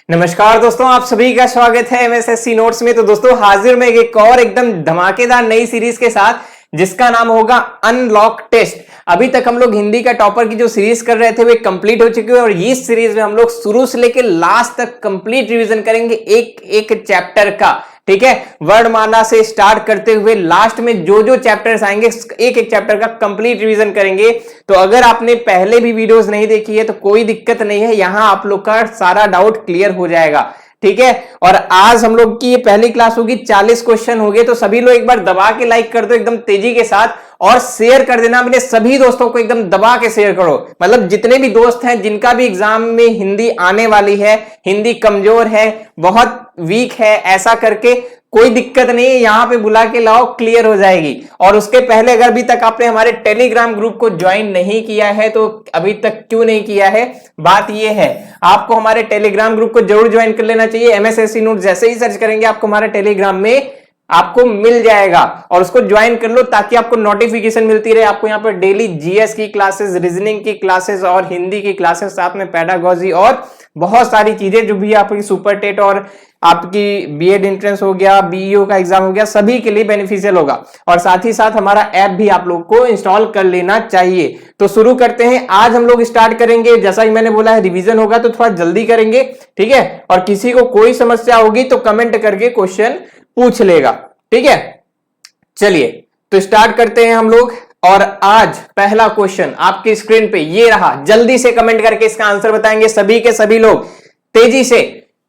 नमस्कार दोस्तों, आप सभी का स्वागत है एमएसएससी नोट्स में। तो दोस्तों हाजिर में एक और एकदम धमाकेदार नई सीरीज के साथ, जिसका नाम होगा अनलॉक टेस्ट। अभी तक हम लोग हिंदी का टॉपर की जो सीरीज कर रहे थे वे कंप्लीट हो चुकी है और इस सीरीज में हम लोग शुरू से लेकर लास्ट तक कंप्लीट रिवीजन करेंगे एक एक चैप्टर का। ठीक है, वर्णमाला से स्टार्ट करते हुए लास्ट में जो जो चैप्टर्स आएंगे एक एक चैप्टर का कंप्लीट रिवीजन करेंगे। तो अगर आपने पहले भी वीडियोस नहीं देखी है तो कोई दिक्कत नहीं है, यहां आप लोग का सारा डाउट क्लियर हो जाएगा। ठीक है, और आज हम लोग की ये पहली क्लास होगी, 40 क्वेश्चन हो गए। तो सभी लोग एक बार दबा के लाइक कर दो एकदम तेजी के साथ, और शेयर कर देना अपने सभी दोस्तों को, एकदम दबा के शेयर करो। मतलब जितने भी दोस्त हैं जिनका भी एग्जाम में हिंदी आने वाली है, हिंदी कमजोर है, बहुत वीक है, ऐसा करके कोई दिक्कत नहीं है, यहां पे बुला के लाओ, क्लियर हो जाएगी। और उसके पहले अगर अभी तक आपने हमारे टेलीग्राम ग्रुप को ज्वाइन नहीं किया है तो अभी तक क्यों नहीं किया है, बात यह है आपको हमारे टेलीग्राम ग्रुप को जरूर ज्वाइन कर लेना चाहिए। एमएसएससी नोट जैसे ही सर्च करेंगे आपको हमारे टेलीग्राम में आपको मिल जाएगा, और उसको ज्वाइन कर लो ताकि आपको नोटिफिकेशन मिलती रहे। आपको यहाँ पर डेली जीएस की क्लासेस, रीजनिंग की क्लासेस और हिंदी की क्लासेस, साथ में पेडागोजी और बहुत सारी चीजें जो भी आपकी सुपर टेट और आपकी बीएड एंट्रेंस हो गया, बीईओ का एग्जाम हो गया, सभी के लिए बेनिफिशियल होगा। और साथ ही साथ हमारा ऐप भी आप लोग को इंस्टॉल कर लेना चाहिए। तो शुरू करते हैं। आज हम लोग स्टार्ट करेंगे, जैसा ही मैंने बोला है रिवीजन होगा तो थोड़ा जल्दी करेंगे। ठीक है, और किसी को कोई समस्या होगी तो कमेंट करके क्वेश्चन पूछ लेगा। ठीक है, चलिए तो स्टार्ट करते हैं हम लोग। और आज पहला क्वेश्चन आपकी स्क्रीन पे ये रहा, जल्दी से कमेंट करके इसका आंसर बताएंगे सभी के सभी लोग, तेजी से।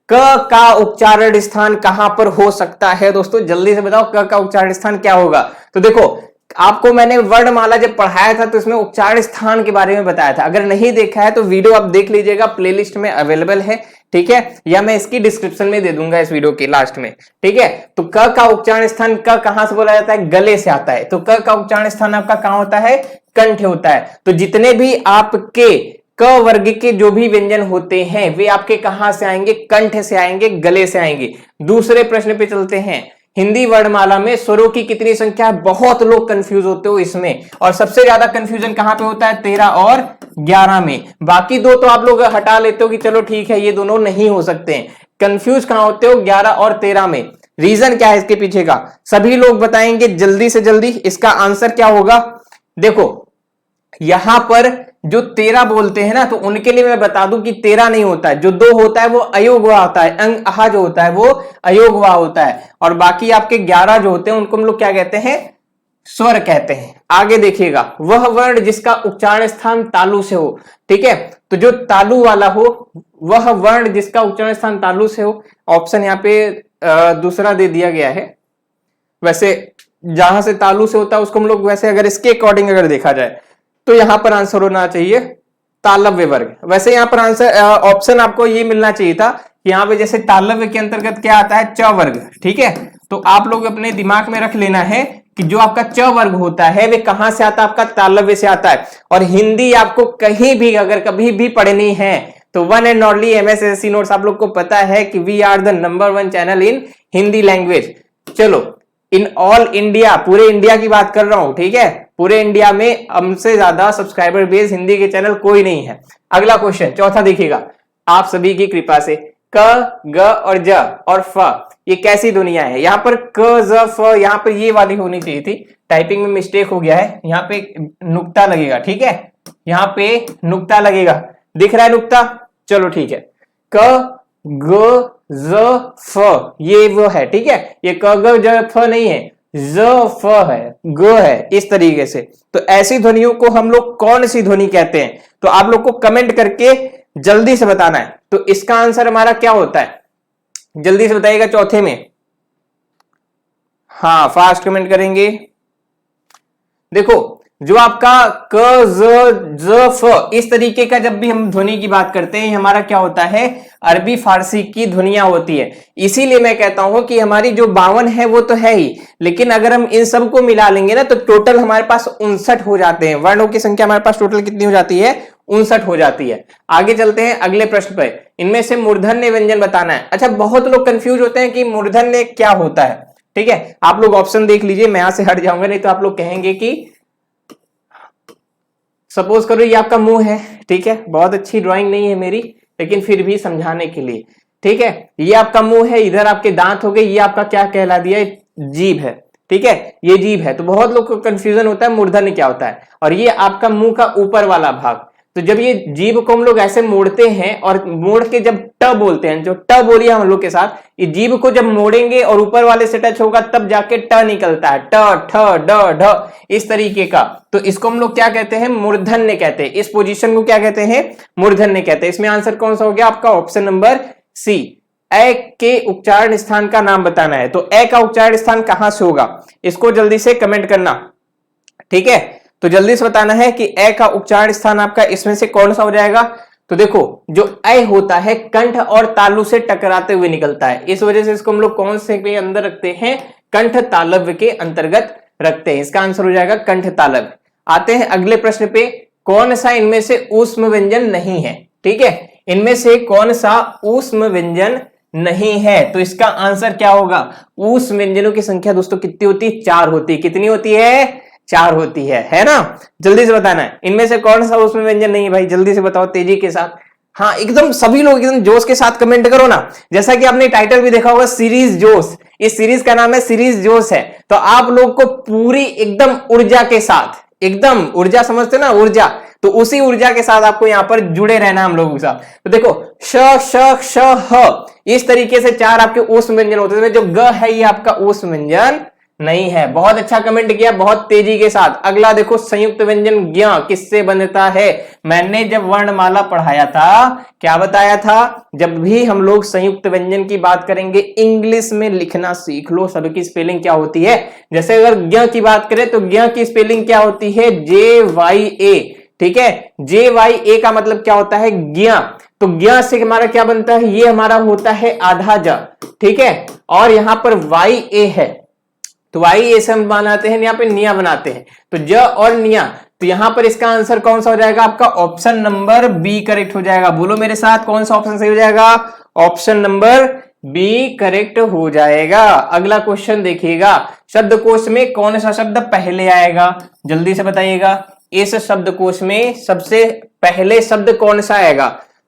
क का उच्चारण स्थान कहां पर हो सकता है? दोस्तों जल्दी से बताओ, क का उच्चारण स्थान क्या होगा? तो देखो, आपको मैंने वर्णमाला जब पढ़ाया था तो इसमें उच्चारण स्थान के बारे में बताया था। अगर नहीं देखा है तो वीडियो आप देख लीजिएगा, प्लेलिस्ट में अवेलेबल है। ठीक है, या मैं इसकी डिस्क्रिप्शन में दे दूंगा इस वीडियो के लास्ट में। ठीक है, तो क का उच्चारण स्थान क कहां से बोला जाता है? गले से आता है। तो क का उच्चारण स्थान आपका कहां होता है? कंठ होता है। तो जितने भी आपके क वर्ग के जो भी व्यंजन होते हैं वे आपके कहां से आएंगे? कंठ से आएंगे, गले से आएंगे। दूसरे प्रश्न पे चलते हैं। हिंदी वर्णमाला में स्वरों की कितनी संख्या है? बहुत लोग कंफ्यूज होते हो इसमें, और सबसे ज्यादा कंफ्यूजन कहां पे होता है? 13 और 11 में। बाकी दो तो आप लोग हटा लेते हो कि चलो ठीक है ये दोनों नहीं हो सकते हैं। कंफ्यूज कहां होते हो? 11 और 13 में। रीजन क्या है इसके पीछे का? सभी लोग बताएंगे जल्दी से जल्दी। इसका आंसर क्या होगा? देखो, यहां पर जो 13 बोलते हैं ना, तो उनके लिए मैं बता दूं कि 13 नहीं होता है। जो 2 होता है वो अयोगवा होता है, अंग आहा जो होता है वो अयोगवा होता है। और बाकी आपके 11 जो होते हैं उनको हम लोग क्या कहते हैं? स्वर कहते हैं। आगे देखिएगा, वह वर्ण जिसका उच्चारण स्थान तालु से हो। ठीक है, तो जो तालु वाला हो, वह वर्ण जिसका उच्चारण स्थान तालु से हो। ऑप्शन यहाँ पे दूसरा दे दिया गया है। वैसे जहां से तालु से होता है उसको हम लोग, वैसे अगर इसके अकॉर्डिंग अगर देखा जाए तो यहां पर आंसर होना चाहिए तालव्य वर्ग। वैसे यहां पर आंसर ऑप्शन आपको ये मिलना चाहिए था कि यहां पे जैसे तालव्य के अंतर्गत क्या आता है? च वर्ग। ठीक है, तो आप लोग अपने दिमाग में रख लेना है कि जो आपका च वर्ग होता है वे कहां से आता है? आपका तालव्य से आता है। और हिंदी आपको कहीं भी अगर कभी भी पढ़नी है तो one and only MSSC notes, आप लोग को पता है कि we are the number 1 channel in Hindi language. चलो, इन ऑल इंडिया, पूरे इंडिया की बात कर रहा हूं। ठीक है, पूरे इंडिया में हमसे ज्यादा सब्सक्राइबर बेस हिंदी के चैनल कोई नहीं है। अगला क्वेश्चन, चौथा देखिएगा, आप सभी की कृपा से। क, ग और ज और फ, ये कैसी दुनिया है? यहाँ पर क, ज, फ, यहाँ पर ये वाली होनी चाहिए थी, टाइपिंग में मिस्टेक हो गया है। यहाँ पे नुक्ता लगेगा। ठीक है, यहाँ पे नुक्ता लगेगा, दिख रहा है नुक्ता? चलो ठीक है, क, ग, ज, फ, ये वो है। ठीक है, ये क, ग, ज, फ नहीं है, ज, फ है, ग है, इस तरीके से। तो ऐसी ध्वनियों को हम लोग कौन सी ध्वनि कहते हैं? तो आप लोग को कमेंट करके जल्दी से बताना है। तो इसका आंसर हमारा क्या होता है? जल्दी से बताइएगा चौथे में। हाँ, फास्ट कमेंट करेंगे। देखो, जो आपका क, ज, फ, इस तरीके का जब भी हम ध्वनि की बात करते हैं, हमारा क्या होता है? अरबी फारसी की ध्वनियां होती है। इसीलिए मैं कहता हूं कि हमारी जो 52 है वो तो है ही, लेकिन अगर हम इन सबको मिला लेंगे ना तो टोटल हमारे पास 59 हो जाते हैं। वर्णों की संख्या हमारे पास टोटल कितनी हो जाती है? 59 हो जाती है। आगे चलते हैं अगले प्रश्न पर। इनमें से मूर्धन्य व्यंजन बताना है। अच्छा, बहुत लोग कंफ्यूज होते हैं कि मूर्धन्य क्या होता है। ठीक है, आप लोग ऑप्शन देख लीजिए, मैं यहां से हट जाऊंगा, नहीं तो आप लोग कहेंगे कि सपोज करो ये आपका मुंह है। ठीक है, बहुत अच्छी ड्राइंग नहीं है मेरी, लेकिन फिर भी समझाने के लिए, ठीक है, ये आपका मुंह है, इधर आपके दांत हो गए, ये आपका क्या कहला दिया, जीभ है। ठीक है, ये जीभ है। तो बहुत लोग को कंफ्यूजन होता है मूर्धन्य क्या होता है, और ये आपका मुंह का ऊपर वाला भाग। तो जब ये जीभ को हम लोग ऐसे मोड़ते हैं और मोड़ के जब ट बोलते हैं, जो ट बोलिए हम लोग के साथ, ये जीभ को जब मोड़ेंगे और ऊपर वाले से टच होगा तब जाके ट निकलता है, ट ठ ड ढ, इस तरीके का। तो इसको हम लोग क्या कहते हैं, मूर्धन्य कहते हैं। इस पोजीशन को क्या कहते हैं, मूर्धन्य कहते हैं। इसमें आंसर कौन सा हो गया आपका, ऑप्शन नंबर सी। ए के उच्चारण स्थान का नाम बताना है। तो ए का उच्चारण स्थान कहां से होगा, इसको जल्दी से कमेंट करना। ठीक है, तो जल्दी से बताना है कि ए का उच्चारण स्थान आपका इसमें से कौन सा हो जाएगा। तो देखो, जो ए होता है कंठ और तालु से टकराते हुए निकलता है, इस वजह से इसको हम लोग कौन से के अंदर रखते हैं, कंठ तालव्य के अंतर्गत रखते हैं। इसका आंसर हो जाएगा कंठ तालव्य। आते हैं अगले प्रश्न पे, कौन सा इनमें से ऊष्म व्यंजन नहीं है। ठीक है, इनमें से कौन सा ऊष्म व्यंजन नहीं है। तो इसका आंसर क्या होगा, ऊष्म व्यंजनों की संख्या दोस्तों कितनी होती है, 4 होती है। कितनी होती है, 4 होती है ना। जल्दी से बताना है, इनमें से कौन सा उसमें व्यंजन नहीं है भाई, जल्दी से बताओ तेजी के साथ। हाँ, एकदम सभी लोग एकदम जोश के साथ कमेंट करो ना। जैसा कि आपने टाइटल भी देखा होगा, सीरीज जोश, इस सीरीज का नाम है सीरीज जोश है। तो आप लोग को पूरी एकदम ऊर्जा के साथ, एकदम ऊर्जा समझते ना, ऊर्जा, तो उसी ऊर्जा के साथ आपको यहां पर जुड़े रहना हम लोगों के साथ। तो देखो, श श श ह, इस तरीके से 4 आपके ऊष्म व्यंजन होते हैं। जो ग है ये आपका ऊष्म व्यंजन नहीं है। बहुत अच्छा कमेंट किया, बहुत तेजी के साथ। अगला देखो, संयुक्त व्यंजन ज्ञ किससे बनता है। मैंने जब वर्णमाला पढ़ाया था, क्या बताया था, जब भी हम लोग संयुक्त व्यंजन की बात करेंगे, इंग्लिश में लिखना सीख लो, सबकी स्पेलिंग क्या होती है। जैसे अगर ज्ञ की बात करें तो ज्ञ की स्पेलिंग क्या होती है, JYA। ठीक है, JYA का मतलब क्या होता है, ज्ञ। तो ज्ञ से हमारा क्या बनता है, ये हमारा होता है आधा ज। ठीक है, और यहां पर YA है, तो YA से हम बनाते हैं, यहाँ पे निया बनाते हैं। तो ज और निया, तो यहां पर इसका आंसर कौन सा हो जाएगा आपका, ऑप्शन नंबर बी करेक्ट हो जाएगा। बोलो मेरे साथ, कौन सा ऑप्शन सही हो जाएगा, ऑप्शन नंबर बी करेक्ट हो जाएगा। अगला क्वेश्चन देखिएगा, शब्दकोश में कौन सा शब्द पहले आएगा, जल्दी से बताइएगा। इस शब्दकोश में सबसे पहले शब्द कौन सा आएगा,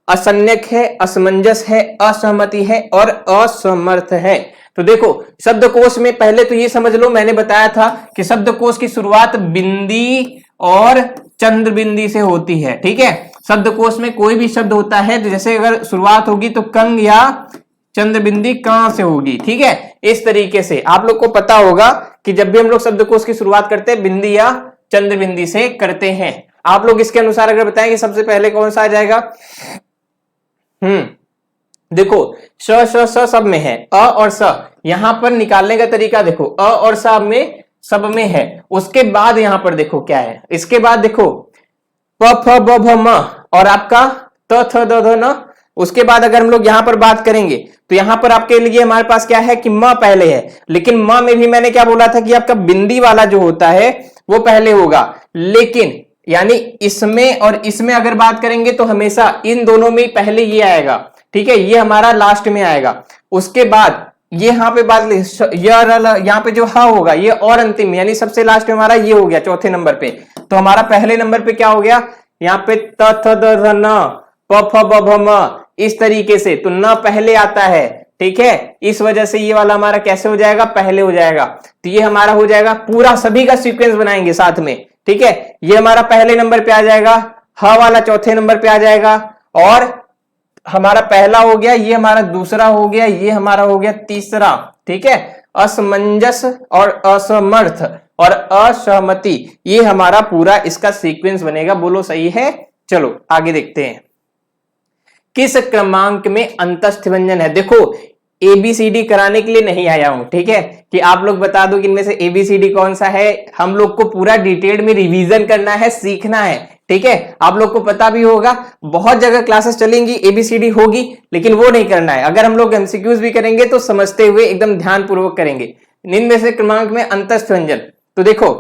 असंज्ञक है, असमंजस है, असहमति है और असमर्थ है। तो देखो, शब्दकोश में पहले तो ये समझ लो, मैंने बताया था कि शब्दकोश की शुरुआत बिंदी और चंद्र बिंदी से होती है। ठीक है, शब्दकोश में कोई भी शब्द होता है तो जैसे अगर शुरुआत होगी तो कंग या चंद्र बिंदी कहां से होगी। ठीक है, इस तरीके से आप लोग को पता होगा कि जब भी हम लोग शब्दकोश की शुरुआत करते हैं बिंदी या चंद्र बिंदी से करते हैं। आप लोग इसके अनुसार अगर बताएं कि सबसे पहले कौन सा आ जाएगा, देखो, श श स सब में है, अ और स, यहां पर निकालने का तरीका देखो, अ और स में सब में है। उसके बाद यहां पर देखो क्या है, इसके बाद देखो प फ ब भ म और आपका त थ द ध न। उसके बाद अगर हम लोग यहां पर बात करेंगे तो यहां पर आपके लिए हमारे पास क्या है कि म पहले है, लेकिन म में भी मैंने क्या बोला था कि आपका बिंदी वाला जो होता है वो पहले होगा। लेकिन यानी इसमें और इसमें अगर बात करेंगे तो हमेशा इन दोनों में पहले ये आएगा। ठीक है, ये हमारा लास्ट में आएगा। उसके बाद ये यहाँ पे बात, यहाँ पे जो ह होगा ये और अंतिम, यानी सबसे लास्ट में हमारा ये हो गया चौथे नंबर पे। तो हमारा पहले नंबर पे क्या हो गया, यहाँ पे त थ द ध न, प फ ब भ म, इस तरीके से। तो न पहले आता है। ठीक है, इस वजह से ये वाला हमारा कैसे हो जाएगा, पहले हो जाएगा। तो ये हमारा हो जाएगा, पूरा सभी का सीक्वेंस बनाएंगे साथ में। ठीक है, ये हमारा पहले नंबर पे आ जाएगा, ह वाला चौथे नंबर पे आ जाएगा, और हमारा पहला हो गया, ये हमारा दूसरा हो गया, ये हमारा हो गया तीसरा। ठीक है, असमंजस और असमर्थ और असहमति, ये हमारा पूरा इसका सीक्वेंस बनेगा। बोलो सही है। चलो आगे देखते हैं, किस क्रमांक में अंतस्थ व्यंजन है। देखो, ABCD कराने के लिए नहीं आया हूं, ठीक है, कि आप लोग बता दो कि इनमें से ABCD कौन सा है। हम लोग को पूरा डिटेल में रिवीजन करना है, सीखना है। ठीक है, आप लोग को पता भी होगा, बहुत जगह क्लासेस चलेंगी, ABCD होगी, लेकिन वो नहीं करना है। अगर हम लोग MCQs भी करेंगे तो समझते हुए एकदम ध्यान पूर्वक करेंगे। इनमें से क्रमांक में अंतस्थ व्यंजन, तो देखो,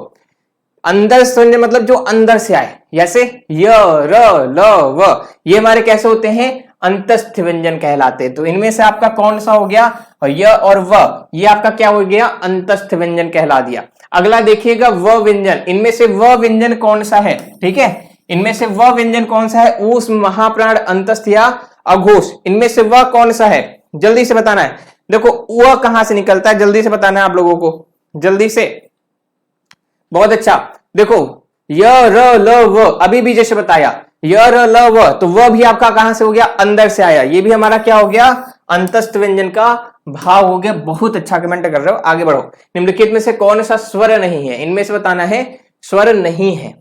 अंतस्थ व्यंजन मतलब जो अंदर से आए, जैसे य, र, ल, व, ये हमारे कैसे होते हैं, अंतस्थ व्यंजन कहलाते हैं। तो इनमें से आपका कौन सा हो गया, य और व, ये आपका क्या हो गया, अंतस्थ व्यंजन कहला दिया। अगला देखिएगा व व्यंजन, इनमें से व व्यंजन कौन सा है। ठीक है, इनमें से व व्यंजन कौन सा है, ऊष्म, महाप्राण, अंतस्थ या अघोष, इनमें से व कौन सा है। जल्दी से बताना है। देखो उ कहां से निकलता है, जल्दी से बताना है आप लोगों को, जल्दी से। बहुत अच्छा, देखो य र ल व, अभी भी जैसे बताया य र ल व, तो वह भी आपका कहां से हो गया, अंदर से आया। ये भी हमारा क्या हो गया, अंतस्थ व्यंजन का भाव हो गया। बहुत अच्छा कमेंट कर रहे हो, आगे बढ़ो। निम्नलिखित में से कौन सा स्वर नहीं है, इनमें से बताना है स्वर नहीं है,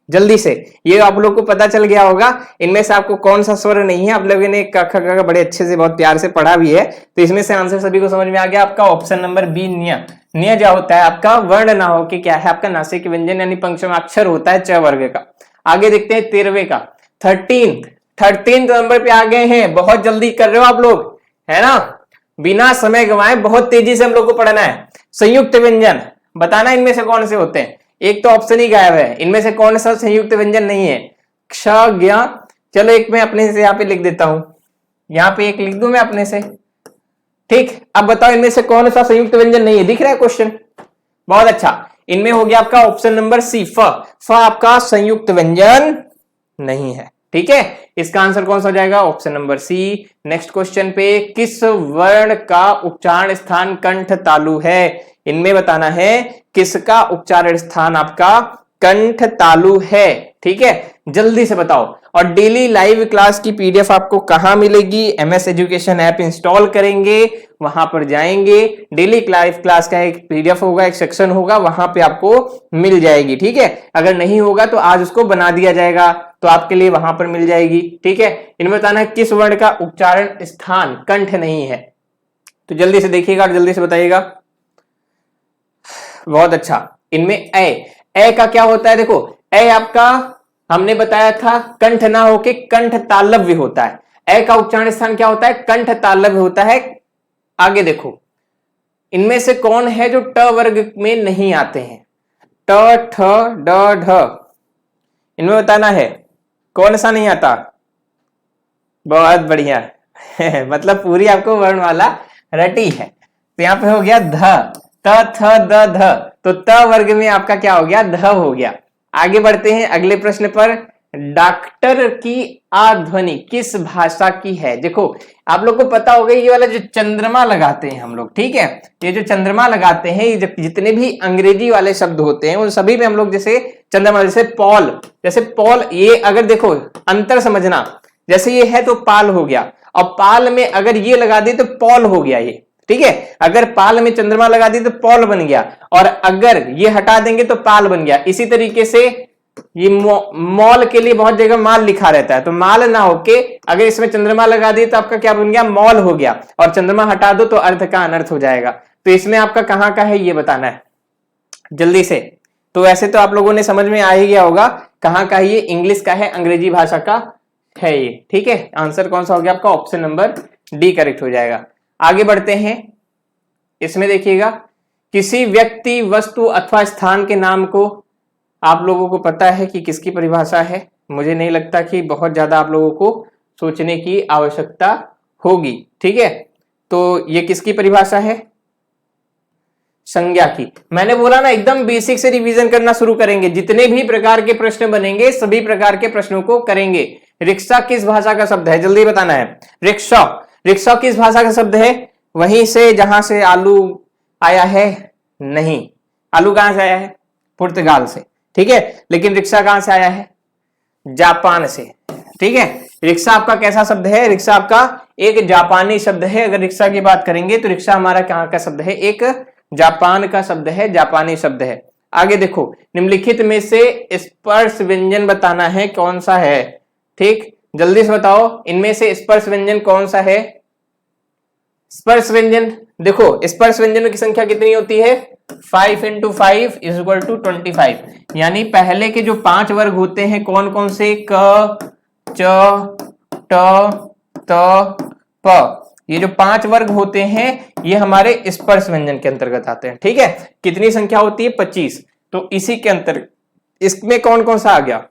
जल्दी से। ये आप लोग को पता चल गया होगा इनमें से आपको कौन सा स्वर नहीं है। आप लोगों ने क ख ग बड़े अच्छे से बहुत प्यार से पढ़ा भी है, तो इसमें से आंसर सभी को समझ में आ गया। आपका ऑप्शन नंबर बी न्य। न्य जो होता है आपका वर्ण ना हो कि क्या है, आपका नासिक व्यंजन यानी पंचमाक्षर होता है च वर्ग का। आगे देखते हैं 13वें का, 13 नंबर पे आ गए हैं। बहुत जल्दी कर रहे हो आप लोग, है ना, बिना समय गंवाए बहुत तेजी से हम लोग को पढ़ना है। संयुक्त व्यंजन बताना इनमें से कौन से होते हैं। एक तो ऑप्शन ही गायब है, इनमें से कौन सा संयुक्त व्यंजन नहीं है, क्ष ज्ञ। चलो एक मैं अपने से यहाँ पे लिख देता हूं, यहाँ पे एक लिख दूं मैं अपने से, ठीक। अब बताओ इनमें से कौन सा संयुक्त व्यंजन नहीं है, दिख रहा है क्वेश्चन। बहुत अच्छा, इनमें हो गया आपका ऑप्शन नंबर सी, फ आपका संयुक्त व्यंजन नहीं है, ठीक है। इसका आंसर कौन सा हो जाएगा, option number C. Next question पे, किस वर्ण का उच्चारण स्थान कंठ तालु है, इनमें बताना है किसका उच्चारण स्थान आपका कंठ तालु है, ठीक है, जल्दी से बताओ। और डेली लाइव क्लास की पीडीएफ आपको कहां मिलेगी, एमएस एजुकेशन ऐप इंस्टॉल करेंगे, वहां पर जाएंगे, डेली लाइव क्लास का एक पीडीएफ होगा, एक सेक्शन होगा, वहां पे आपको मिल जाएगी, ठीक है। अगर नहीं होगा तो आज उसको बना दिया जाएगा, तो आपके लिए वहां पर मिल जाएगी, ठीक है। इनमें बताना है किस वर्ण का उच्चारण स्थान कंठ नहीं है, तो जल्दी से देखिएगा और जल्दी से बताइएगा। बहुत अच्छा, इनमें ए का क्या होता है, देखो ए आपका हमने बताया था कंठ ना होके कंठ तालव्य होता है। ए का उच्चारण स्थान क्या होता है, कंठ तालव्य होता है। आगे देखो इनमें से कौन है जो ट वर्ग में नहीं आते हैं, ट ठ ड ढ, इनमें बताना है कौन सा नहीं आता। बहुत बढ़िया मतलब पूरी आपको वर्णमाला रटी है। तो यहां पे हो गया ध, त थ द ध, तो त वर्ग में आपका क्या हो गया, ध हो गया। आगे बढ़ते हैं अगले प्रश्न पर। डॉक्टर की आध्वनि किस भाषा की है। देखो आप लोग को पता होगा ये वाला जो चंद्रमा लगाते हैं हम लोग, ठीक है, ये जो चंद्रमा लगाते हैं, ये जितने भी अंग्रेजी वाले शब्द होते हैं उन सभी में हम लोग जैसे चंद्रमा, जैसे पॉल, जैसे पॉल, ये अगर देखो अंतर समझना, जैसे ये है तो पाल हो गया, और पाल में अगर ये लगा दी तो पॉल हो गया ये, ठीक है। अगर पाल में चंद्रमा लगा दी तो पॉल बन गया, और अगर ये हटा देंगे तो पाल बन गया। इसी तरीके से ये मॉल के लिए बहुत जगह माल लिखा रहता है, तो माल ना होके अगर इसमें चंद्रमा लगा दी तो आपका क्या बन गया, मॉल हो गया, और चंद्रमा हटा दो तो अर्थ का अनर्थ हो जाएगा। तो इसमें आपका कहां का है ये बताना है जल्दी से। तो वैसे तो आप लोगों ने समझ में आ ही गया होगा कहां का है ये, इंग्लिश का है, अंग्रेजी भाषा का है ये, ठीक है। आंसर कौन सा हो गया आपका, ऑप्शन नंबर डी करेक्ट हो जाएगा। आगे बढ़ते हैं, इसमें देखिएगा किसी व्यक्ति, वस्तु अथवा स्थान के नाम को आप लोगों को पता है कि किसकी परिभाषा है। मुझे नहीं लगता कि बहुत ज्यादा आप लोगों को सोचने की आवश्यकता होगी, ठीक है। तो ये किसकी परिभाषा है, संज्ञा की। मैंने बोला ना एकदम बेसिक से रिवीजन करना शुरू करेंगे, जितने भी प्रकार के प्रश्न बनेंगे सभी प्रकार के प्रश्नों को करेंगे। रिक्शा किस भाषा का शब्द है, जल्दी बताना है। रिक्शा, रिक्शा किस भाषा का शब्द है, वहीं से जहां से आलू आया है, नहीं, आलू कहां से आया है, पुर्तगाल से, ठीक है। लेकिन रिक्शा कहां से आया है, जापान से, ठीक है। रिक्शा आपका कैसा शब्द है, रिक्शा आपका एक जापानी शब्द है। अगर रिक्शा की बात करेंगे तो रिक्शा हमारा कहां का शब्द है, एक जापान का शब्द है, जापानी शब्द है। आगे देखो निम्नलिखित में से स्पर्श व्यंजन बताना है कौन सा है, ठीक, जल्दी से बताओ इनमें से स्पर्श व्यंजन कौन सा है। स्पर्श व्यंजन देखो, स्पर्श व्यंजनों की संख्या कितनी होती है, 5 × 5 = 25, यानी पहले के जो 5 वर्ग होते हैं कौन कौन से, क च ट त प, ये जो 5 वर्ग होते हैं ये हमारे स्पर्श व्यंजन के अंतर्गत आते हैं, ठीक है। कितनी संख्या होती है, 25। तो इसी के अंतर्गत इसमें कौन कौन सा आ गया,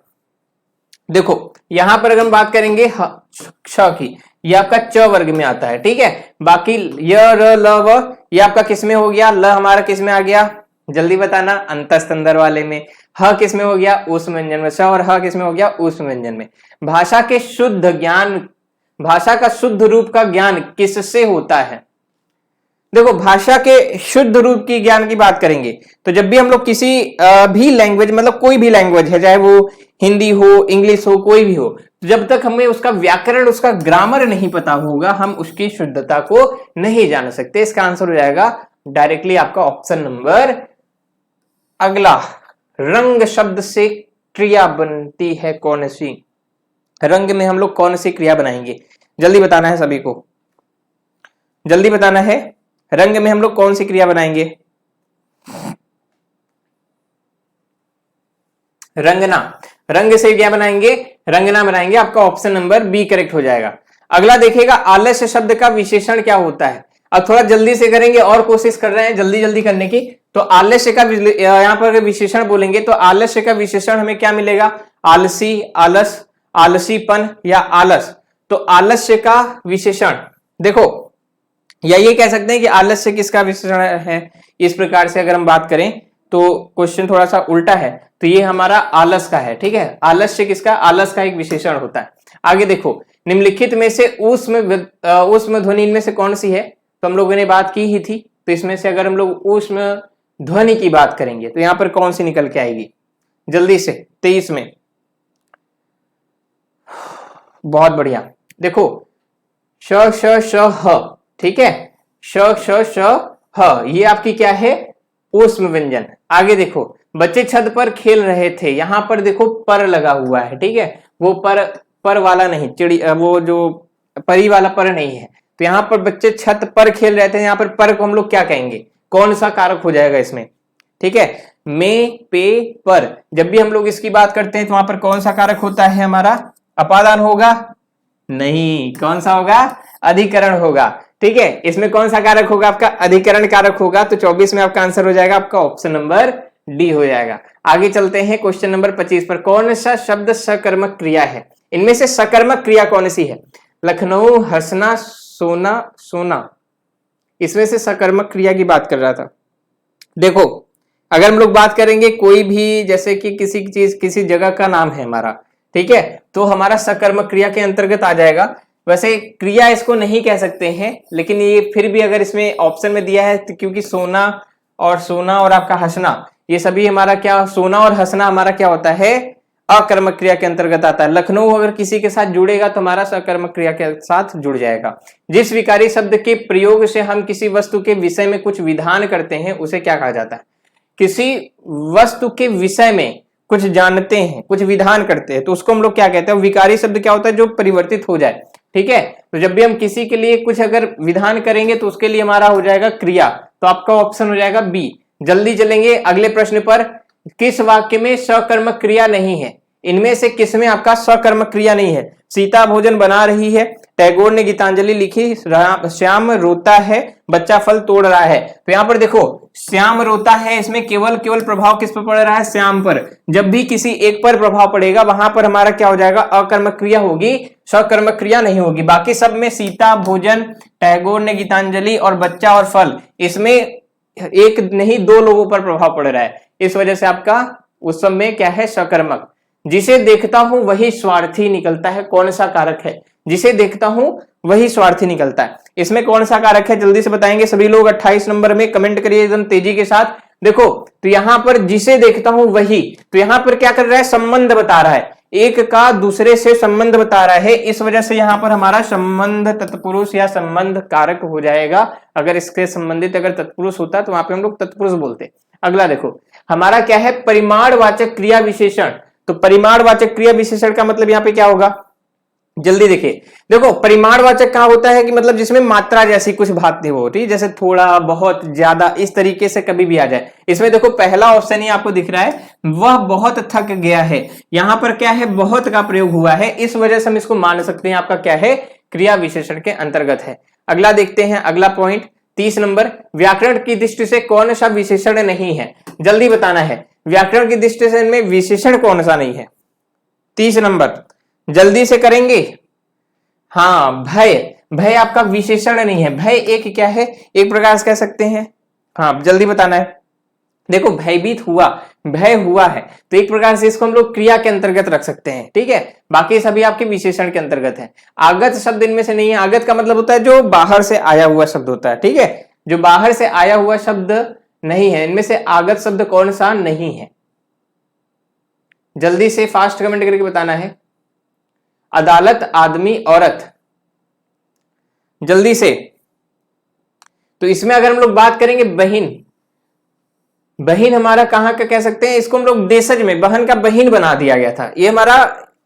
देखो यहां पर अगर हम बात करेंगे क्ष की, ये आपका च वर्ग में आता है, ठीक है। बाकी य र ल व ये आपका किस में हो गया, ल हमारा किस में आ गया, जल्दी बताना, अंतस्थ अंदर वाले में। ह किस में हो गया, ऊष्म व्यंजन में। स और ह किस में हो गया, ऊष्म व्यंजन में। भाषा के शुद्ध ज्ञान भाषा का शुद्ध रूप का ज्ञान किससे होता है? देखो, भाषा के शुद्ध रूप की ज्ञान की बात करेंगे तो जब भी हम लोग किसी भी लैंग्वेज, मतलब कोई भी लैंग्वेज है, चाहे वो हिंदी हो, इंग्लिश हो, कोई भी हो, जब तक हमें उसका व्याकरण, उसका ग्रामर नहीं पता होगा, हम उसकी शुद्धता को नहीं जान सकते। इसका आंसर हो जाएगा डायरेक्टली आपका ऑप्शन नंबर अगला। रंग शब्द से क्रिया बनती है कौन सी? रंग में हम लोग कौन सी क्रिया बनाएंगे? जल्दी बताना है सभी को, जल्दी बताना है। रंग में हम लोग कौन सी क्रिया बनाएंगे? रंगना। रंग से क्या बनाएंगे? रंगना बनाएंगे। आपका ऑप्शन नंबर बी करेक्ट हो जाएगा। अगला देखिएगा, आलस्य शब्द का विशेषण क्या होता है? अब थोड़ा जल्दी से करेंगे और कोशिश कर रहे हैं जल्दी जल्दी करने की। तो आलस्य का यहां पर विशेषण बोलेंगे तो आलस्य का विशेषण हमें क्या मिलेगा? आलसी, आलस, आलसीपन या आलस। तो आलस्य का विशेषण देखो, या ये कह सकते हैं कि आलस्य किसका विशेषण है। इस प्रकार से अगर हम बात करें तो क्वेश्चन थोड़ा सा उल्टा है, तो ये हमारा आलस का है, ठीक है। आलस्य किसका? आलस का एक विशेषण होता है। आगे देखो, निम्नलिखित में से ऊष्म ध्वनि इनमें से कौन सी है? तो हम लोगों ने बात की ही थी। तो इसमें से अगर हम लोग ऊष्म ध्वनि की बात करेंगे तो यहां पर कौन सी निकल के आएगी? जल्दी से 23 में। बहुत बढ़िया। देखो, श श श ह, ठीक है, श श श ह, ये आपकी क्या है? ऊष्म व्यंजन। आगे देखो, बच्चे छत पर खेल रहे थे, यहां पर देखो पर लगा हुआ है, ठीक है, वो पर वाला नहीं, चिड़ी, वो जो परी वाला पर नहीं है। तो यहां पर बच्चे छत पर खेल रहे थे, यहां पर को हम लोग क्या कहेंगे? कौन सा कारक हो जाएगा इसमें? ठीक है, में, पे, पर। जब भी हम लोग इसकी बात करते हैं तो वहां पर कौन सा कारक होता है हमारा? अपादान होगा? नहीं, कौन सा होगा? अधिकरण होगा। ठीक है, इसमें कौन सा कारक होगा? आपका अधिकरण कारक होगा। तो 24 में आपका आंसर हो जाएगा आपका ऑप्शन नंबर डी हो जाएगा। आगे चलते हैं क्वेश्चन नंबर 25 पर। कौन सा शब्द सकर्मक क्रिया है? इनमें से सकर्मक क्रिया कौन सी है? लखनऊ, हंसना, सोना, सोना, इसमें से सकर्मक क्रिया की बात कर रहा था। देखो, अगर हम लोग बात करेंगे कोई भी, जैसे कि किसी चीज, किसी जगह का नाम है हमारा, ठीक है, तो हमारा सकर्मक क्रिया के अंतर्गत आ जाएगा। वैसे क्रिया इसको नहीं कह सकते हैं, लेकिन ये फिर भी अगर इसमें ऑप्शन में दिया है तो, क्योंकि सोना और आपका हंसना, ये सभी हमारा क्या, सोना और हंसना हमारा क्या होता है? अकर्मक क्रिया के अंतर्गत आता है। लखनऊ अगर किसी के साथ जुड़ेगा तो हमारा सकर्मक क्रिया के साथ जुड़ जाएगा। जिस विकारी शब्द के प्रयोग से हम किसी वस्तु के विषय में कुछ विधान करते हैं उसे क्या कहा जाता है? किसी वस्तु के विषय में कुछ जानते हैं, कुछ विधान करते हैं, तो उसको हम लोग क्या कहते हैं? विकारी शब्द क्या होता है? जो परिवर्तित हो जाए। ठीक है, तो जब भी हम किसी के लिए कुछ अगर विधान करेंगे तो उसके लिए हमारा हो जाएगा क्रिया। तो आपका ऑप्शन हो जाएगा बी। जल्दी चलेंगे अगले प्रश्न पर। किस वाक्य में सकर्मक क्रिया नहीं है? इनमें से किसमें आपका सकर्मक क्रिया नहीं है? सीता भोजन बना रही है, टैगोर ने गीतांजलि लिखी, श्याम रोता है, बच्चा फल तोड़ रहा है। तो यहां पर देखो, श्याम रोता है, इसमें केवल प्रभाव किस पर पड़ रहा है? श्याम पर। जब भी किसी एक पर प्रभाव पड़ेगा वहां पर हमारा क्या हो जाएगा? अकर्मक क्रिया होगी, सकर्मक क्रिया नहीं होगी। बाकी सब में सीता भोजन, टैगोर ने गीतांजलि और बच्चा और फल, इसमें एक नहीं दो लोगों पर प्रभाव पड़ रहा है। इस वजह से आपका उस सब में क्या है? सकर्मक। जिसे देखता हूं वही स्वार्थी निकलता है, कौन सा कारक है? जिसे देखता हूं वही स्वार्थी निकलता है, इसमें कौन सा कारक है? जल्दी से बताएंगे सभी लोग। 28 नंबर में कमेंट करिए एकदम तेजी के साथ। देखो, तो यहां पर जिसे देखता हूं वही, तो यहां पर क्या कर रहा है? संबंध बता रहा है, एक का दूसरे से संबंध बता रहा है। इस वजह से यहां पर हमारा संबंध तत्पुरुष या संबंध कारक हो जाएगा। अगर इसके संबंधित अगर तत्पुरुष होता तो वहां पे हम लोग तत्पुरुष बोलते। अगला देखो, हमारा क्या है? परिमाणवाचक क्रिया विशेषण। तो परिमाणवाचक क्रिया विशेषण का मतलब यहां पे क्या होगा? जल्दी देखिए, देखो परिमाणवाचक कहां होता है कि मतलब जिसमें मात्रा जैसी कुछ बात नहीं हो, ठीक, जैसे थोड़ा, बहुत, ज्यादा, इस तरीके से कभी भी आ जाए। इसमें देखो पहला ऑप्शन ही आपको दिख रहा है, वह बहुत थक गया है। यहां पर क्या है? बहुत का प्रयोग हुआ है, इस वजह से हम इसको मान सकते हैं आपका क्या है? क्रिया विशेषण के अंतर्गत है। अगला देखते हैं, अगला पॉइंट 30 नंबर। व्याकरण की दृष्टि से कौन सा विशेषण नहीं है? जल्दी बताना है, व्याकरण की दृष्टि से इनमें विशेषण कौन सा नहीं है? 30 नंबर, जल्दी से करेंगे। हाँ, भय। भय आपका विशेषण नहीं है। भय एक क्या है? एक प्रकार से कह सकते हैं। हाँ, जल्दी बताना है। देखो भयभीत हुआ, भय हुआ है, तो एक प्रकार से इसको हम लोग क्रिया के अंतर्गत रख सकते हैं, ठीक है। बाकी सभी आपके विशेषण के अंतर्गत है। आगत शब्द इनमें से नहीं है। आगत का मतलब होता है जो बाहर से आया हुआ शब्द होता है, ठीक है, जो बाहर से आया हुआ शब्द नहीं है। इनमें से आगत शब्द कौन सा नहीं है, जल्दी से फास्ट कमेंट करके बताना है। अदालत, आदमी, औरत, जल्दी से। तो इसमें अगर हम लोग बात करेंगे बहिन, बहिन हमारा कहां का कह सकते हैं, इसको हम लोग देशज में बहन का बहिन बना दिया गया था, ये हमारा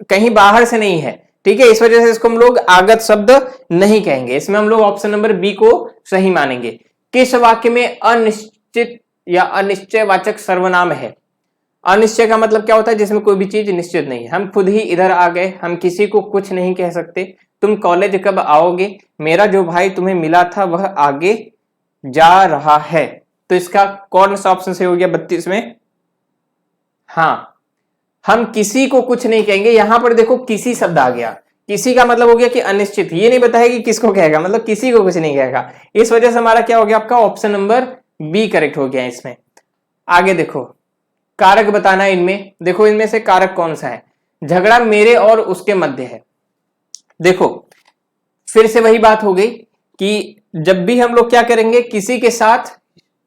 कहीं बाहर से नहीं है, ठीक है। इस वजह से इसको हम लोग आगत शब्द नहीं कहेंगे। इसमें हम लोग ऑप्शन नंबर बी को सही मानेंगे। किस वाक्य में अनिश्चित या अनिश्चयवाचक सर्वनाम है? अनिश्चय का मतलब क्या होता है, जिसमें कोई भी चीज निश्चित नहीं है। हम खुद ही इधर आ गए, हम किसी को कुछ नहीं कह सकते। तुम कॉलेज कब आओगे? मेरा जो भाई तुम्हें मिला था वह आगे जा रहा है। तो इसका कौन सा ऑप्शन सही हो गया 32 में? हाँ, हम किसी को कुछ नहीं कहेंगे। यहां पर देखो किसी शब्द आ गया, किसी का मतलब हो गया कि अनिश्चित, ये नहीं बताएगा कि किसको कहेगा, मतलब किसी को कुछ नहीं कहेगा। इस वजह से हमारा क्या हो गया, आपका ऑप्शन नंबर बी करेक्ट हो गया इसमें। आगे देखो, कारक बताना है इनमें। देखो इनमें से कारक कौन सा है? झगड़ा मेरे और उसके मध्य है। देखो फिर से वही बात हो गई कि जब भी हम लोग क्या करेंगे, किसी के साथ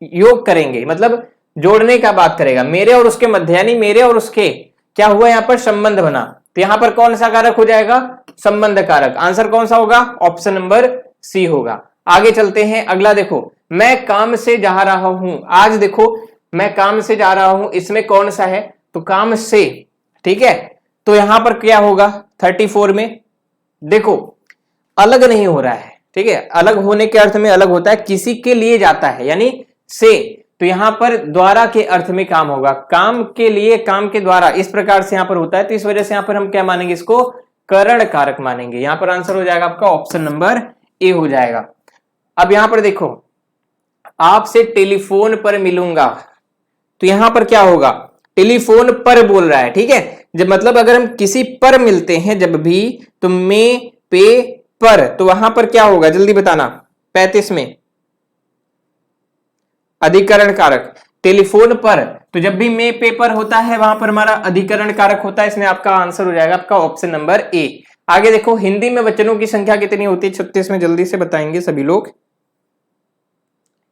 योग करेंगे, मतलब जोड़ने का बात करेगा। मेरे और उसके मध्य यानी मेरे और उसके क्या हुआ, यहां पर संबंध बना, तो यहां पर कौन सा कारक हो जाएगा? संबंध कारक। आंसर कौन सा होगा? ऑप्शन नंबर सी होगा। आगे चलते हैं, अगला देखो, मैं काम से जा रहा हूं। आज देखो मैं काम से जा रहा हूं, इसमें कौन सा है? तो काम से, ठीक है। तो यहां पर क्या होगा 34 में? देखो अलग नहीं हो रहा है, ठीक है। अलग होने के अर्थ में अलग होता है, किसी के लिए जाता है यानी से, तो यहां पर द्वारा के अर्थ में काम होगा। काम के लिए, काम के द्वारा, इस प्रकार से यहां पर होता है। तो इस वजह से यहां पर हम क्या मानेंगे, इसको करण कारक मानेंगे। यहां पर आंसर हो जाएगा आपका ऑप्शन नंबर ए हो जाएगा। अब यहां पर देखो, आपसे टेलीफोन पर मिलूंगा, तो यहां पर क्या होगा? टेलीफोन पर बोल रहा है, ठीक है। जब मतलब अगर हम किसी पर मिलते हैं जब भी, तो मे पे पर, तो वहां पर क्या होगा जल्दी बताना। 35 में अधिकरण कारक, टेलीफोन पर, तो जब भी मे पेपर होता है वहां पर हमारा अधिकरण कारक होता है। इसमें आपका आंसर हो जाएगा आपका ऑप्शन नंबर ए। आगे देखो, हिंदी में वचनों की संख्या कितनी होती है? 36 में, जल्दी से बताएंगे सभी लोग।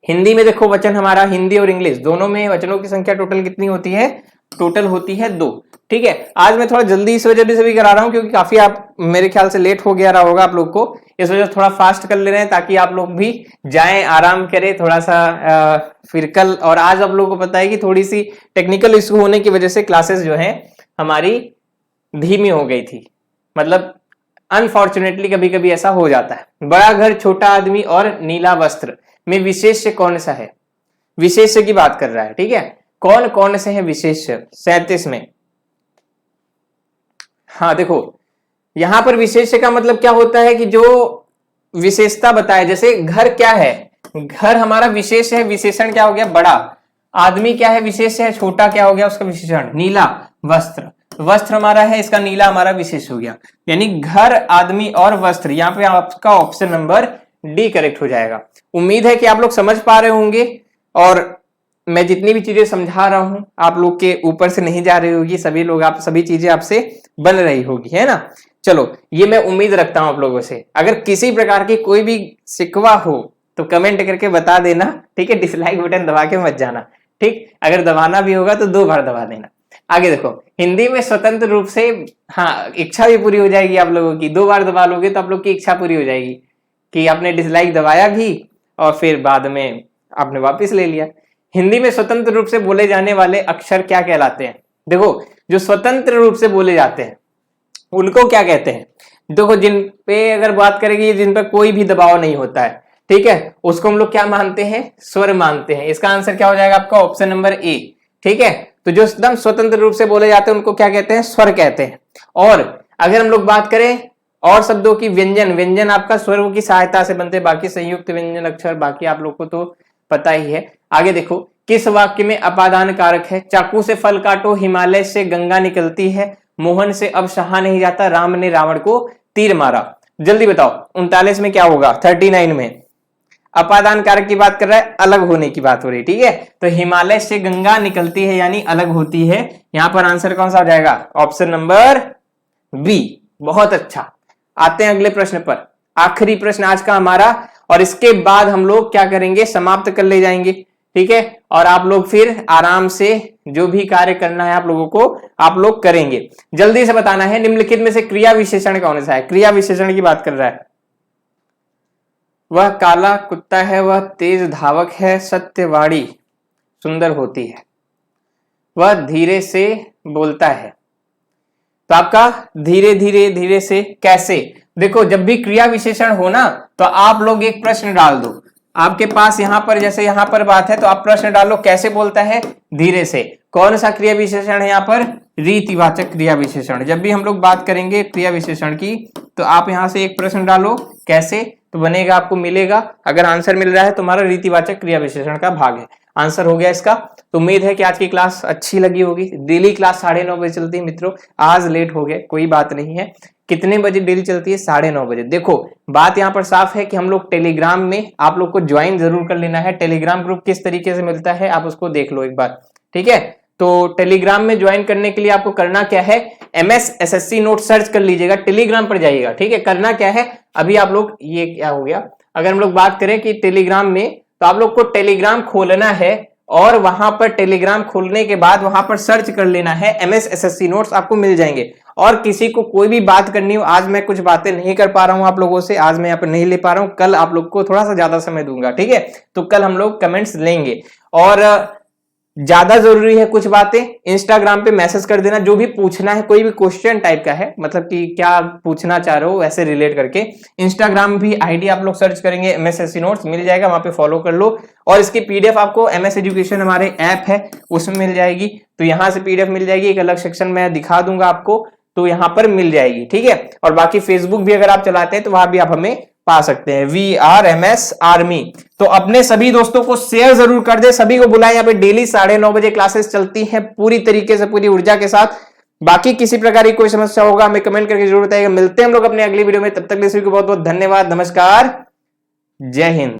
हिंदी में देखो वचन हमारा, हिंदी और इंग्लिश दोनों में वचनों की संख्या टोटल कितनी होती है? टोटल होती है 2, ठीक है। आज मैं थोड़ा जल्दी इस वजह से भी करा रहा हूं क्योंकि काफी आप मेरे ख्याल से लेट हो गया रहा होगा आप लोग को, इस वजह से थोड़ा फास्ट कर ले रहे हैं ताकि आप लोग भी जाएं, आराम करें थोड़ा सा। फिर कल और आज आप लोगों को पता है कि थोड़ी सी टेक्निकल इशू होने की वजह से क्लासेस जो है हमारी धीमी हो गई थी। मतलब अनफॉर्चुनेटली कभी कभी ऐसा हो जाता है। बड़ा घर, छोटा आदमी और नीला वस्त्र में विशेष्य कौन सा है? विशेष्य की बात कर रहा है, ठीक है। कौन कौन से हैं विशेष्य? 37 में। हाँ देखो, यहां पर विशेष्य का मतलब क्या होता है कि जो विशेषता बताए, जैसे घर क्या है? घर हमारा विशेष है, विशेषण क्या हो गया? बड़ा। आदमी क्या है? विशेष है, छोटा क्या हो गया उसका विशेषण? नीला। वस्त्र, वस्त्र हमारा है, इसका नीला हमारा विशेष हो गया। यानी घर, आदमी और वस्त्र, यहाँ पे आपका ऑप्शन नंबर डी करेक्ट हो जाएगा। उम्मीद है कि आप लोग समझ पा रहे होंगे और मैं जितनी भी चीजें समझा रहा हूं आप लोग के ऊपर से नहीं जा रही होगी, सभी लोग, आप सभी चीजें आपसे बन रही होगी, है ना। चलो, ये मैं उम्मीद रखता हूं आप लोगों से। अगर किसी प्रकार की कोई भी शिकवा हो तो कमेंट करके बता देना, ठीक है। डिसलाइक बटन दबा के मत जाना, ठीक। अगर दबाना भी होगा तो 2 बार दबा देना। आगे देखो, हिंदी में स्वतंत्र रूप से, हाँ इच्छा भी पूरी हो जाएगी आप लोगों की। 2 बार दबा लोगे तो आप लोग की इच्छा पूरी हो जाएगी कि आपने डिसलाइक दबाया भी और फिर बाद में आपने वापस ले लिया। हिंदी में स्वतंत्र रूप से बोले जाने वाले अक्षर क्या कहलाते हैं? देखो, जो स्वतंत्र रूप से बोले जाते हैं उनको क्या कहते हैं? देखो, जिन पे अगर बात करेंगे, जिन पर कोई भी दबाव नहीं होता है, ठीक है, उसको हम लोग क्या मानते हैं? स्वर मानते हैं। इसका आंसर क्या हो जाएगा आपका? ऑप्शन नंबर ए, ठीक है। तो जो एकदम स्वतंत्र रूप से बोले जाते हैं उनको क्या कहते हैं? स्वर कहते हैं। और अगर हम लोग बात करें और शब्दों की, व्यंजन, व्यंजन आपका स्वरों की सहायता से बनते हैं, बाकी संयुक्त व्यंजन अक्षर बाकी आप लोग को तो पता ही है। आगे देखो, किस वाक्य में अपादान कारक है? चाकू से फल काटो, हिमालय से गंगा निकलती है, मोहन से अब सहा नहीं जाता, राम ने रावण को तीर मारा। जल्दी बताओ 39 में क्या होगा? 39 में अपादान कारक की बात कर रहा है, अलग होने की बात हो रही है, ठीक है। तो हिमालय से गंगा निकलती है यानी अलग होती है। यहां पर आंसर कौन सा हो जाएगा? Option number B. बहुत अच्छा, आते हैं अगले प्रश्न पर, आखिरी प्रश्न आज का हमारा, और इसके बाद हम लोग क्या करेंगे, समाप्त कर ले जाएंगे, ठीक है। और आप लोग फिर आराम से जो भी कार्य करना है आप लोगों को, आप लोग करेंगे। जल्दी से बताना है, निम्नलिखित में से क्रिया विशेषण कौन सा है? क्रिया विशेषण की बात कर रहा है। वह काला कुत्ता है, वह तेज धावक है, सत्यवादी सुंदर होती है, वह धीरे से बोलता है। तो आपका धीरे धीरे धीरे से कैसे, देखो जब भी क्रिया विशेषण हो ना तो आप लोग एक प्रश्न डाल दो। आपके पास यहां पर, जैसे यहां पर बात है तो आप प्रश्न डालो, कैसे बोलता है? धीरे से। कौन सा क्रिया विशेषण है यहाँ पर? रीतिवाचक क्रिया विशेषण। जब भी हम लोग बात करेंगे क्रिया विशेषण की तो आप यहां से एक प्रश्न डालो, कैसे, तो बनेगा, आपको मिलेगा। अगर आंसर मिल रहा है तो हमारा रीतिवाचक क्रिया विशेषण का भाग है। आंसर हो गया इसका। तो उम्मीद है कि आज की क्लास अच्छी लगी होगी। डेली क्लास 9:30 बजे चलती है मित्रों, आज लेट हो गए, कोई बात नहीं है। कितने बजे डेली चलती है? 9:30 बजे। देखो बात यहाँ पर साफ है कि हम लोग टेलीग्राम में आप लोग को ज्वाइन जरूर कर लेना है। टेलीग्राम ग्रुप किस तरीके से मिलता है आप उसको देख लो एक बार, ठीक है। तो टेलीग्राम में ज्वाइन करने के लिए आपको करना क्या है, MS SSC नोट सर्च कर लीजिएगा, टेलीग्राम पर जाइएगा, ठीक है। करना क्या है, अभी आप लोग, ये क्या हो गया, अगर हम लोग बात करें कि टेलीग्राम में, तो आप लोग को टेलीग्राम खोलना है और वहां पर टेलीग्राम खोलने के बाद वहां पर सर्च कर लेना है MS SSC नोट्स, आपको मिल जाएंगे। और किसी को कोई भी बात करनी हो, आज मैं कुछ बातें नहीं कर पा रहा हूं आप लोगों से, आज मैं यहाँ पर नहीं ले पा रहा हूं, कल आप लोग को थोड़ा सा ज्यादा समय दूंगा, ठीक है। तो कल हम लोग कमेंट्स लेंगे। और ज्यादा जरूरी है कुछ बातें इंस्टाग्राम पे मैसेज कर देना, जो भी पूछना है, कोई भी क्वेश्चन टाइप का है, मतलब कि क्या पूछना चाह रहे हो वैसे रिलेट करके। इंस्टाग्राम भी आईडी आप लोग सर्च करेंगे MS SSC नोट्स, मिल जाएगा, वहां पे फॉलो कर लो। और इसकी PDF आपको MS एजुकेशन हमारे ऐप है उसमें मिल जाएगी, तो यहां से PDF मिल जाएगी। एक अलग सेक्शन में दिखा दूंगा आपको, तो यहां पर मिल जाएगी, ठीक है। और बाकी फेसबुक भी अगर आप चलाते हैं तो वहां भी आप हमें पा सकते हैं, VRMS आर्मी। तो अपने सभी दोस्तों को शेयर जरूर कर दे, सभी को बुलाएं। यहाँ पे डेली 9:30 बजे क्लासेस चलती हैं पूरी तरीके से, पूरी ऊर्जा के साथ। बाकी किसी प्रकार की कोई समस्या होगा हमें कमेंट करके जरूर बताइएगा। मिलते हैं हम लोग अपने अगली वीडियो में, तब तक के लिए सभी को बहुत बहुत धन्यवाद, नमस्कार, जय हिंद।